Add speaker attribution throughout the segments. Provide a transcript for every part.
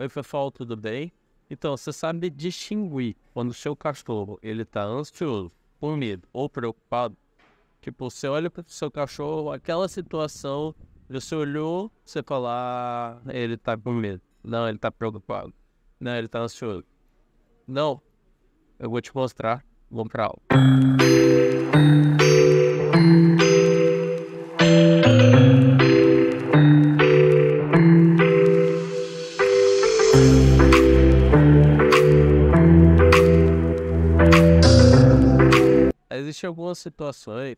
Speaker 1: Oi, pessoal, tudo bem? Então, você sabe distinguir quando o seu cachorro ele tá ansioso, com medo ou preocupado? Tipo, você olha para o seu cachorro, aquela situação, você olhou, você fala, ele tá com medo. Não, ele tá preocupado. Não, ele tá ansioso. Não, eu vou te mostrar. Vamos pra aula. Existem algumas situações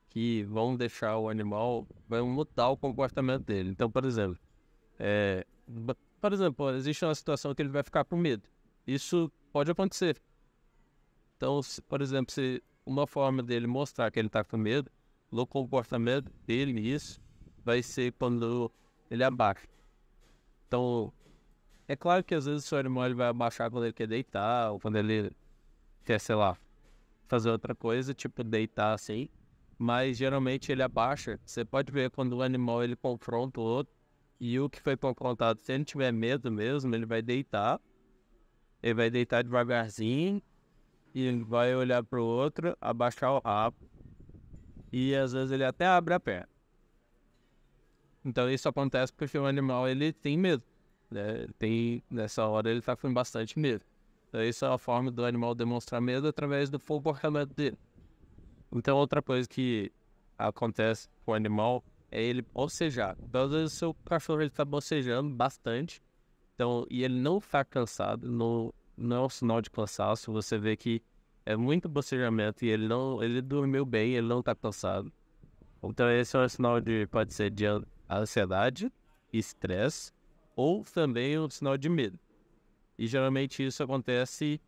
Speaker 1: que vão deixar o animal, vão mudar o comportamento dele. Então, por exemplo, existe uma situação que ele vai ficar com medo. Isso pode acontecer. Então, por exemplo, se uma forma dele mostrar que ele está com medo, no comportamento dele, isso vai ser quando ele abaixa. Então, é claro que às vezes o seu animal ele vai abaixar quando ele quer deitar, ou quando ele quer, sei lá, fazer outra coisa, tipo deitar assim. Mas geralmente ele abaixa. Você pode ver quando o animal ele confronta o outro, e o que foi confrontado, se ele tiver medo mesmo, ele vai deitar devagarzinho, e ele vai olhar para o outro, abaixar o rabo, e às vezes ele até abre a perna. Então isso acontece porque o animal ele tem medo, né? Nessa hora ele está com bastante medo. Então isso é a forma do animal demonstrar medo através do comportamento dele. Então outra coisa que acontece com o animal é ele bocejar. Então às vezes o seu cachorro ele está bocejando bastante, então, e ele não está cansado, não é um sinal de cansaço. Você vê que é muito bocejamento e ele dormiu bem, ele não está cansado. Então esse é um sinal pode ser de ansiedade, estresse, ou também um sinal de medo. E geralmente isso acontece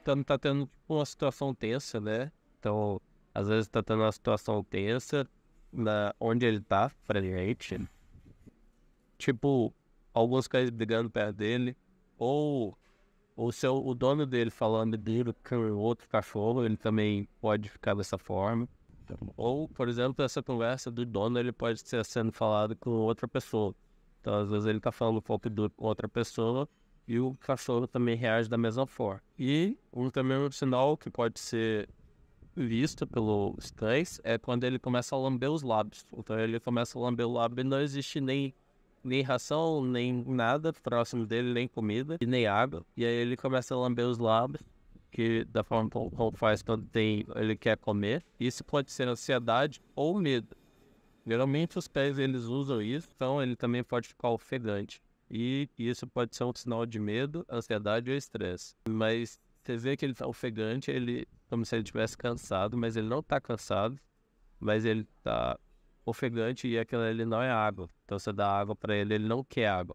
Speaker 1: quando tá tendo tipo, uma situação tensa, né? Então, às vezes tá tendo uma situação tensa onde ele tá, frente. Tipo, alguns cães brigando perto dele, ou o dono dele falando dele com o outro cachorro, ele também pode ficar dessa forma. Ou, por exemplo, essa conversa do dono, ele pode estar sendo falado com outra pessoa. Então, às vezes ele tá falando um pouco com outra pessoa e o cachorro também reage da mesma forma. E também um sinal que pode ser visto pelos cães é quando ele começa a lamber os lábios. Então, ele começa a lamber o lábio e não existe nem ração, nem nada próximo dele, nem comida e nem água. E aí ele começa a lamber os lábios, que da forma como faz quando ele quer comer. Isso pode ser ansiedade ou medo. Geralmente os pés eles usam isso, então ele também pode ficar ofegante. E isso pode ser um sinal de medo, ansiedade ou estresse. Mas você vê que ele está ofegante, como se ele estivesse cansado, mas ele não está cansado, mas ele está ofegante e aquilo ali não é água. Então você dá água para ele, ele não quer água.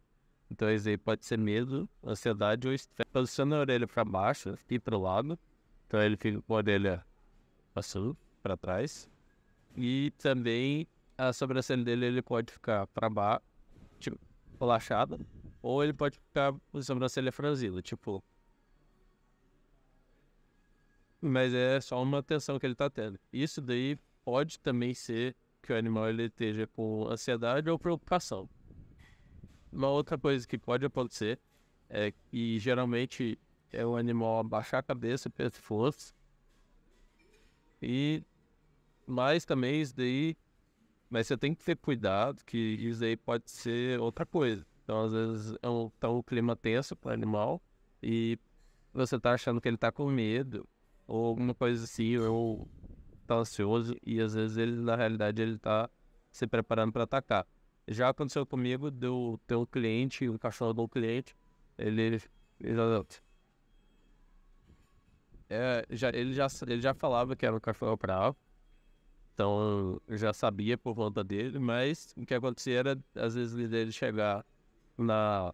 Speaker 1: Então isso aí pode ser medo, ansiedade ou estresse. Posiciona a orelha para baixo e para o lado. Então ele fica com a orelha assim, para trás. E também a sobrancelha dele ele pode ficar para baixo, tipo, relaxada. Ou ele pode ficar com a sobrancelha franzida, tipo. Mas é só uma tensão que ele tá tendo. Isso daí pode também ser que o animal ele esteja com ansiedade ou preocupação. Uma outra coisa que pode acontecer é que geralmente é o animal abaixar a cabeça, pescoço, e mais também isso daí, mas você tem que ter cuidado que isso aí pode ser outra coisa. Então às vezes tá um clima tenso para o animal e você tá achando que ele tá com medo ou alguma coisa assim, ou tá ansioso e às vezes ele na realidade ele tá se preparando para atacar. Já aconteceu comigo de ter um cliente, um cachorro de um cliente, ele ele já falava que era um cachorro bravo, então eu já sabia por conta dele, mas o que acontecia era às vezes ele chegar na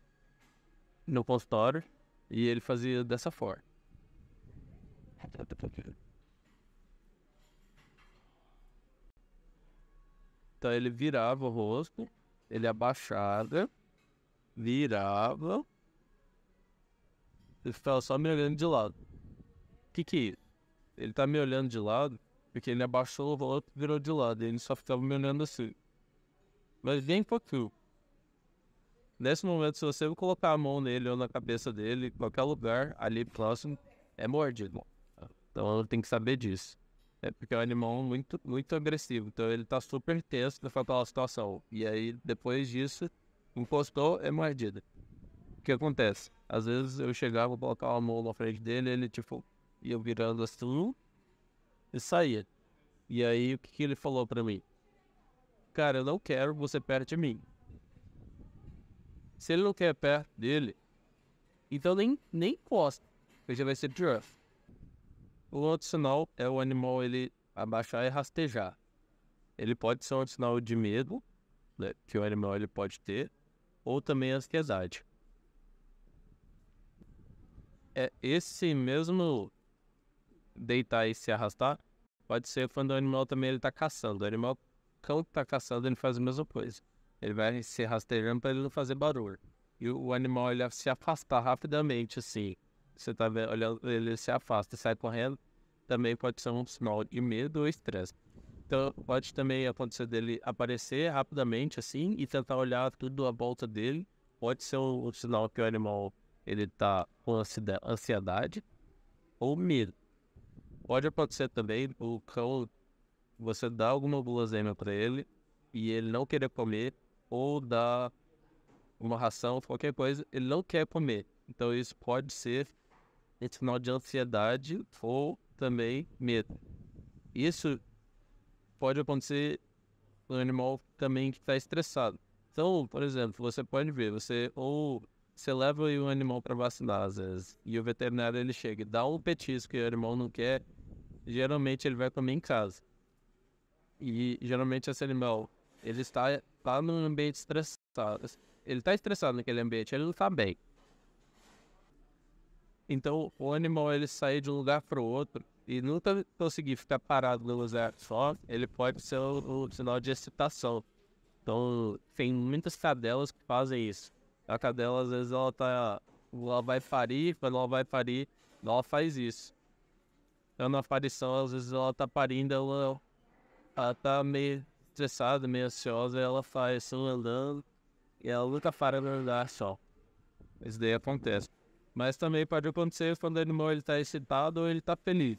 Speaker 1: no consultório e ele fazia dessa forma. Então ele virava o rosto, ele abaixava, virava, ele ficava só me olhando de lado. O que é isso? Ele tá me olhando de lado porque ele abaixou o rosto e virou de lado. Ele só ficava me olhando assim. Mas bem pouquinho. Nesse momento, se você colocar a mão nele ou na cabeça dele, em qualquer lugar ali próximo, é mordido. Então tem que saber disso. É porque é um animal muito, muito agressivo. Então ele tá super tenso pra aquela situação. E aí, depois disso, encostou, é mordida. O que acontece? Às vezes eu chegava, colocava a mão na frente dele, ele tipo, ia virando assim e saía. E aí, o que ele falou pra mim? Cara, eu não quero você perto de mim. Se ele não quer perto dele, então nem encosta, porque já vai ser pior. O outro sinal é o animal ele abaixar e rastejar. Ele pode ser um sinal de medo, né, que o animal ele pode ter, ou também ansiedade. É esse mesmo deitar e se arrastar, pode ser quando o animal também ele tá caçando. O animal, cão que tá caçando, ele faz a mesma coisa. Ele vai se rastejando para ele não fazer barulho. E o animal ele se afastar rapidamente, assim. Você tá vendo, olhando, ele se afasta, sai correndo. Também pode ser um sinal de medo ou estresse. Então, pode também acontecer dele aparecer rapidamente, assim, e tentar olhar tudo à volta dele. Pode ser um sinal que o animal ele tá com ansiedade ou medo. Pode acontecer também o cão, você dá alguma guloseima para ele e ele não querer comer, ou dá uma ração, qualquer coisa, ele não quer comer. Então isso pode ser esse sinal de ansiedade ou também medo. Isso pode acontecer no animal também que está estressado. Então, por exemplo, você pode ver, você leva o animal para vacinar às vezes, e o veterinário ele chega e dá um petisco que o animal não quer, geralmente ele vai comer em casa. E geralmente esse animal, ele tá num ambiente estressado. Ele está estressado naquele ambiente, ele não está bem. Então, o animal ele sair de um lugar para o outro e nunca conseguir ficar parado no lugar só, ele pode ser um sinal de excitação. Então, tem muitas cadelas que fazem isso. A cadela, às vezes, ela vai parir, quando ela vai parir, ela faz isso. Então, na aparição, às vezes, ela tá parindo, ela tá meio estressada, meio ansiosa, ela faz assim, andando, e ela nunca para de andar só. Isso daí acontece. Mas também pode acontecer quando o animal ele tá excitado ou ele tá feliz.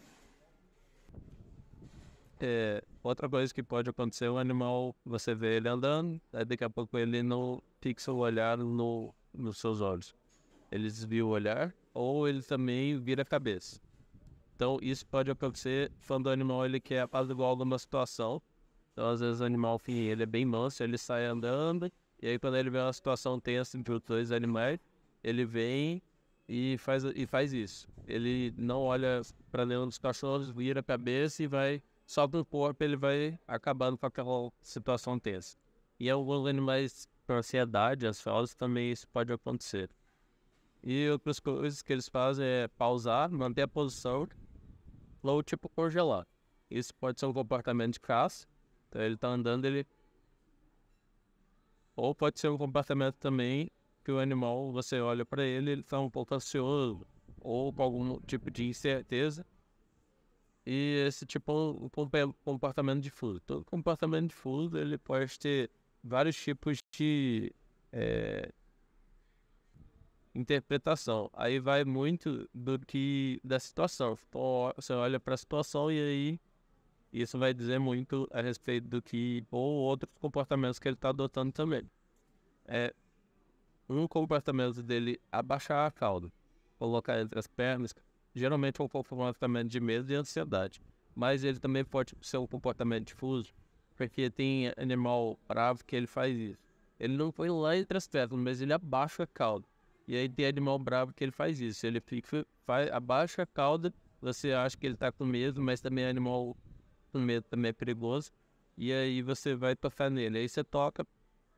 Speaker 1: Outra coisa que pode acontecer, o animal, você vê ele andando, aí daqui a pouco ele não fixa o olhar nos seus olhos. Ele desvia o olhar, ou ele também vira a cabeça. Então isso pode acontecer quando o animal ele quer apaziguar alguma situação. Então às vezes o animal, enfim, ele é bem manso, ele sai andando, e aí quando ele vê uma situação tensa entre os dois animais, ele vem e faz isso. Ele não olha para nenhum dos cachorros, vira a cabeça e vai só pro corpo, ele vai acabando com aquela situação tensa. E alguns animais com ansiedade, ansiosos, também isso pode acontecer. E outras coisas que eles fazem é pausar, manter a posição, ou tipo congelar. Isso pode ser um comportamento de caça. Então ele tá andando, ou pode ser um comportamento também que o animal, você olha para ele, ele tá um pouco ansioso, ou com algum tipo de incerteza. E esse tipo é um comportamento de fuga. Todo comportamento de fuga, ele pode ter vários tipos de interpretação. Aí vai muito da situação. Então, você olha para a situação e aí isso vai dizer muito a respeito do que, ou outros comportamentos que ele está adotando também. Um comportamento dele abaixar a cauda, colocar entre as pernas, geralmente é um comportamento de medo e ansiedade. Mas ele também pode ser um comportamento difuso, porque tem animal bravo que ele faz isso. Ele não põe lá entre as pernas, mas ele abaixa a cauda. E aí tem animal bravo que ele faz isso. Ele abaixa a cauda, você acha que ele está com medo, mas também animal com medo também é perigoso. E aí você vai tocar nele. Aí você toca,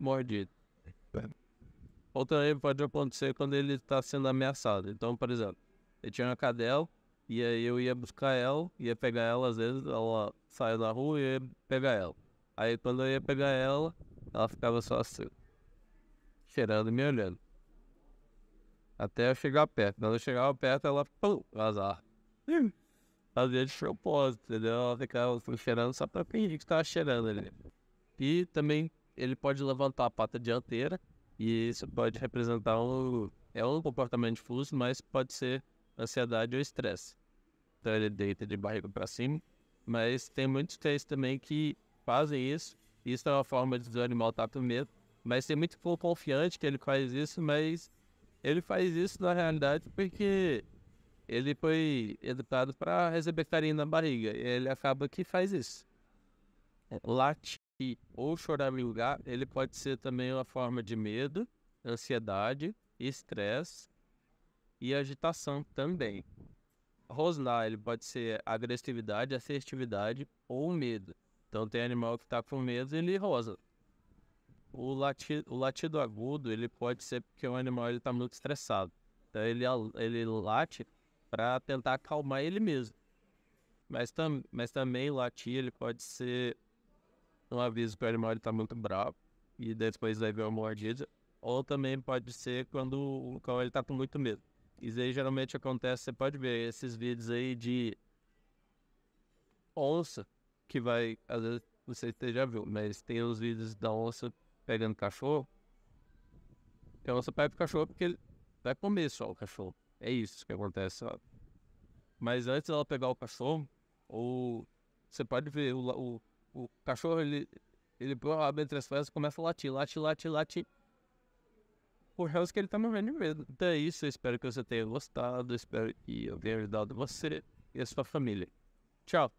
Speaker 1: mordido. Ou também pode acontecer quando ele está sendo ameaçado. Então, por exemplo, eu tinha uma cadela, e aí eu ia buscar ela, ia pegar ela, às vezes ela saia da rua e eu ia pegar ela. Aí quando eu ia pegar ela ficava só assim, cheirando e me olhando. Até eu chegar perto. Quando eu chegava perto, ela, pum, vazar. Fazia de propósito, entendeu? Ela ficava cheirando só pra fingir que estava cheirando ali. E também ele pode levantar a pata dianteira, E isso pode representar um comportamento difuso, mas pode ser ansiedade ou estresse. Então ele deita de barriga para cima, mas tem muitos cães também que fazem isso. Isso é uma forma de dizer o animal tá com medo, mas tem muito cão confiante que ele faz isso, mas ele faz isso na realidade porque ele foi educado para receber carinho na barriga. E ele acaba que faz isso. Latir ou choramingar, ele pode ser também uma forma de medo, ansiedade, estresse e agitação também. Rosnar, ele pode ser agressividade, assertividade ou medo. Então tem animal que está com medo e ele rosna. O latido agudo, ele pode ser porque o animal está muito estressado. Então ele late para tentar acalmar ele mesmo. Mas também latir, ele pode ser um aviso que o animal está muito bravo e depois vai ver uma mordida. Ou também pode ser quando o cão está com muito medo. Isso aí geralmente acontece, você pode ver esses vídeos aí de onça, que vai, às vezes você já viu, mas tem os vídeos da onça pegando cachorro. A onça pega o cachorro porque ele vai comer só o cachorro. É isso que acontece, sabe? Mas antes dela pegar o cachorro, ou você pode ver o cachorro, ele põe o rabo entre as pernas e começa a latir, late. Por causa que ele tá morrendo de medo. Então é isso, eu espero que você tenha gostado, espero que eu tenha ajudado você e a sua família. Tchau!